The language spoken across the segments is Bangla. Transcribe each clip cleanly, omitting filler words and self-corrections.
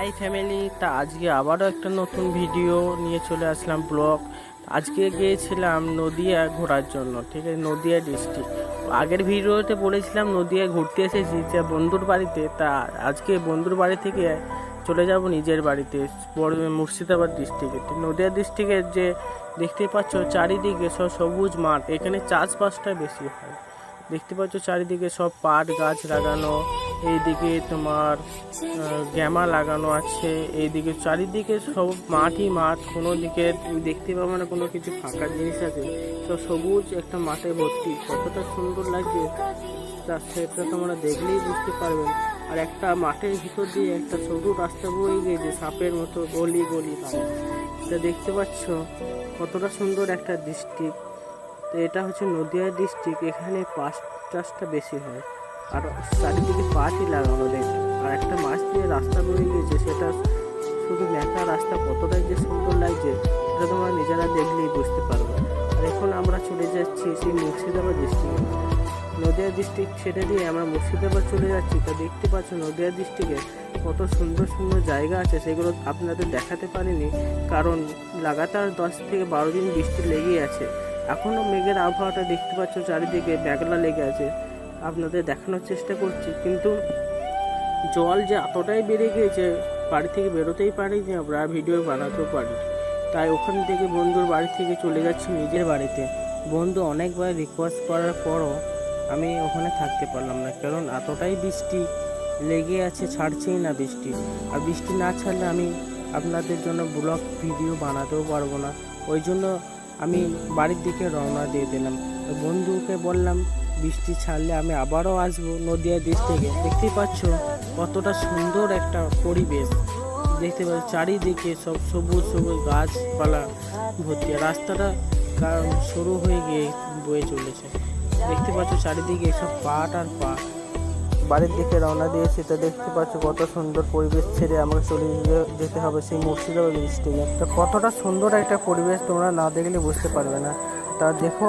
হাই ফ্যামিলি, তা আজকে আবারও একটা নতুন ভিডিও নিয়ে চলে আসলাম ব্লগ। আজকে গিয়েছিলাম নদিয়া ঘোরার জন্য, ঠিক আছে, নদিয়া ডিস্ট্রিক্ট। আগের ভিডিওতে বলেছিলাম নদিয়া ঘুরতে এসেছি যে বন্ধুর বাড়িতে, তা আজকে বন্ধুর বাড়ি থেকে চলে যাব নিজের বাড়িতে, মুর্শিদাবাদ ডিস্ট্রিক্টে। নদিয়া ডিস্ট্রিক্টের যে দেখতে পাচ্ছ চারিদিকে সব সবুজ মাঠ, এখানে চাষবাসটা বেশি হয়। দেখতে পাচ্ছ চারিদিকে সব পাট গাছ লাগানো, এইদিকে তোমার গ্যামা লাগানো আছে, এইদিকে চারিদিকে সব মাঠই মাঠ, কোনো দিকে দেখতে পাবো না কোনো কিছু ফাঁকা জিনিস আছে, সব সবুজ একটা মাঠে ভর্তি। কতটা সুন্দর লাগছে তা সেটা তোমরা দেখলেই বুঝতে পারবেন। আর একটা মাঠের ভিতর দিয়ে একটা সরু রাস্তা বয়ে গিয়েছে, সাপের মতো গলি গলি ভাবে। তা দেখতে পাচ্ছ কতটা সুন্দর একটা ডিস্ট্রিক্ট। তো এটা হচ্ছে নদিয়া ডিস্ট্রিক্ট। এখানে পাট চাষটা বেশি হয়, আর চারিদিকে পাটই লাগানো দেখবে। আর একটা মাছ দিয়ে রাস্তা বয়ে গিয়েছে, সেটা শুধু মেটা রাস্তা, কতটাই যে সুন্দর লাগছে সেটা তোমরা নিজেরা দেখলেই বুঝতে পারবে। আর এখন আমরা চলে যাচ্ছি সেই মুর্শিদাবাদ ডিস্ট্রিক্টে। নদিয়া ডিস্ট্রিক্ট ছেড়ে দিয়ে আমরা মুর্শিদাবাদ চলে যাচ্ছি। তা দেখতে পাচ্ছ নদিয়া ডিস্ট্রিক্টে কত সুন্দর সুন্দর জায়গা আছে, সেগুলো আপনাদের দেখাতে পারিনি, কারণ লাগাতার 10 থেকে 12 দিন বৃষ্টি লেগেই আছে। এখনও মেঘের আবহাওয়াটা দেখতে পাচ্ছ, চারিদিকে মেঘলা লেগে আছে। আপনাদের দেখানোর চেষ্টা করছি, কিন্তু জল যে এতটাই বেড়ে গিয়েছে বাড়ি থেকে বেরোতেই পারি যে আমরা ভিডিও বানাতেও পারি। তাই ওখান থেকে বন্ধুর বাড়ি থেকে চলে যাচ্ছি নিজের বাড়িতে। বন্ধু অনেকবার রিকোয়েস্ট করার পরও আমি ওখানে থাকতে পারলাম না, কারণ এতটাই বৃষ্টি লেগে আছে, ছাড়ছেই না বৃষ্টি। আর বৃষ্টি না ছাড়লে আমি আপনাদের জন্য ব্লগ ভিডিও বানাতেও পারবো না। ওই জন্য আমি বাড়ির দিকে রওনা দিয়ে দিলাম। বন্ধুকে বললাম বৃষ্টি ছাড়লে আমি আবারও আসবো নদিয়া ডিস্ট্রিক্টে। দেখতেই পাচ্ছ কতটা সুন্দর একটা পরিবেশ, দেখতে পাচ্ছ চারিদিকে সব সবুজ সবুজ গাছপালা ভর্তি। রাস্তাটা শুরু হয়ে গিয়ে বয়ে চলেছে, দেখতে পাচ্ছ চারিদিকে সব পাট আর পাট। বাড়ির দিকে রওনা দিয়েছি, তো দেখতে পাচ্ছ কত সুন্দর পরিবেশ ছেড়ে আমাকে চলে যেতে হবে সেই মুর্শিদাবাদ ডিস্ট্রিক্টে। তো কতটা সুন্দর একটা পরিবেশ তোমরা না দেখলে বুঝতে পারবে না। তা দেখো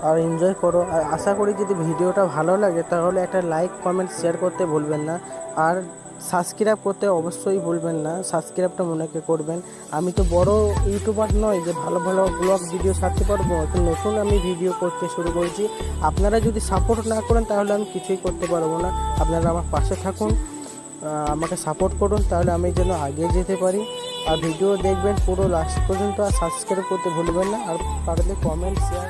আর এনজয় করো। আর আশা করি যদি ভিডিওটা ভালো লাগে তাহলে একটা লাইক কমেন্ট শেয়ার করতে ভুলবেন না, আর সাবস্ক্রাইব করতে অবশ্যই ভুলবেন না। সাবস্ক্রাইবটা মনে করবেন। আমি তো বড় ইউটিউবার নয় যে ভালো ভালো ব্লগ ভিডিও ছাড়তে পারবো, এখন নতুন আমি ভিডিও করতে শুরু করেছি। আপনারা যদি সাপোর্ট না করেন তাহলে আমি কিছুই করতে পারবো না। আপনারা আমার পাশে থাকুন, আমাকে সাপোর্ট করুন, তাহলে আমি যেন এগিয়ে যেতে পারি। আর ভিডিও দেখবেন পুরো লাস্ট পর্যন্ত, আর সাবস্ক্রাইব করতে ভুলবেন না, আর পারলে কমেন্ট শেয়ার